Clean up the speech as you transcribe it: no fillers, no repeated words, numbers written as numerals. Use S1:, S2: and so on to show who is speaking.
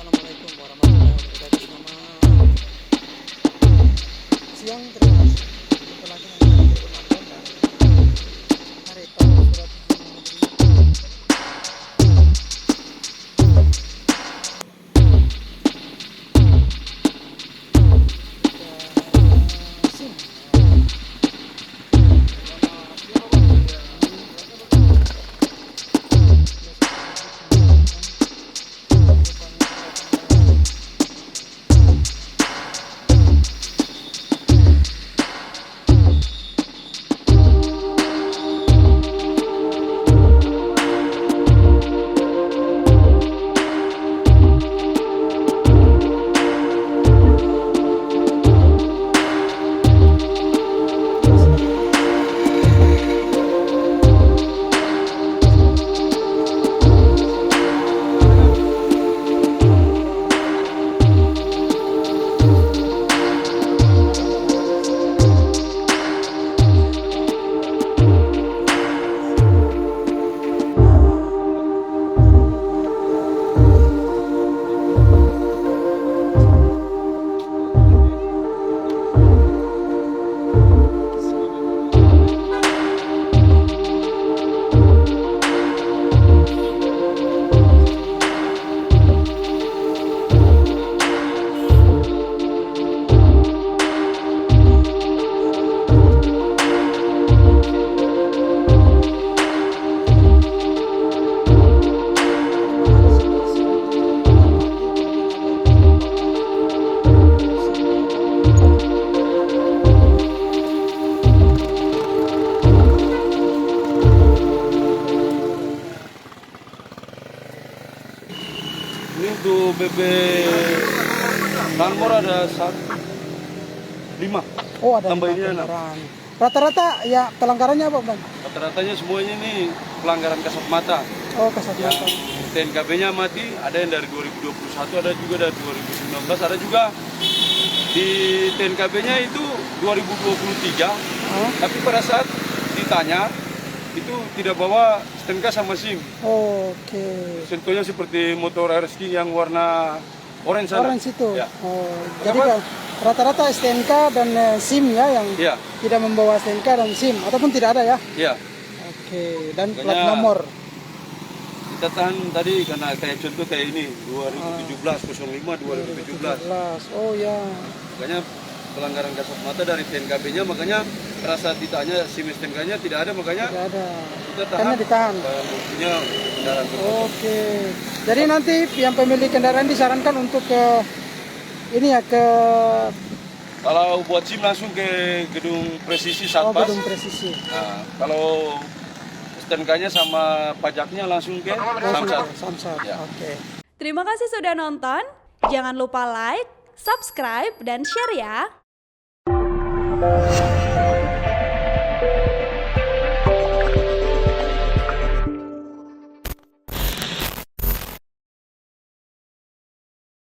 S1: Assalamualaikum warahmatullahi wabarakatuh. Selamat siang, terima kasih. Jumpa lagi dengan saya Fernando dan hari Pak Surat SIM.
S2: Ini untuk BB Langmor ada 5.
S1: Oh, ada
S2: Tambah ini 6.
S1: pelanggaran. Rata-rata ya pelanggarannya apa, Bang?
S2: Rata-ratanya semuanya ini pelanggaran kasat mata.
S1: Oh, kasat
S2: Ya,
S1: mata.
S2: TNKB-nya mati, ada yang dari 2021, ada juga dari 2019, ada juga di TNKB-nya itu 2023. Tapi pada saat ditanya itu tidak bawa STNK sama SIM.
S1: Oke.
S2: Contohnya seperti motor RSQ yang warna orange sana.
S1: Orange itu.
S2: Ya.
S1: Oh, jadi rata-rata STNK dan SIM ya yang
S2: Ya,
S1: tidak membawa STNK dan SIM ataupun tidak ada ya.
S2: ya.
S1: Oke, dan
S2: Makanya
S1: plat nomor.
S2: Kita tahan tadi karena kayak contoh kayak ini 2017 05 2017.
S1: Oh ya.
S2: Makanya pelanggaran kasat mata dari TNKB-nya, makanya rasa ditanya SIM STNK-nya tidak ada, makanya
S1: Tidak ada.
S2: kita tahan.
S1: Karena ditahan.
S2: Barang buktinya kendaraan bermotor.
S1: Oke. Jadi nanti yang pemilik kendaraan disarankan untuk ke ini ya ke
S2: Kalau buat SIM langsung ke gedung presisi Satpas.
S1: gedung presisi.
S2: Nah, kalau STNK-nya sama pajaknya langsung ke Samsat.
S1: Samsat.
S2: Ya.
S1: Oke.
S3: Terima kasih sudah nonton. Jangan lupa like, subscribe, dan share ya.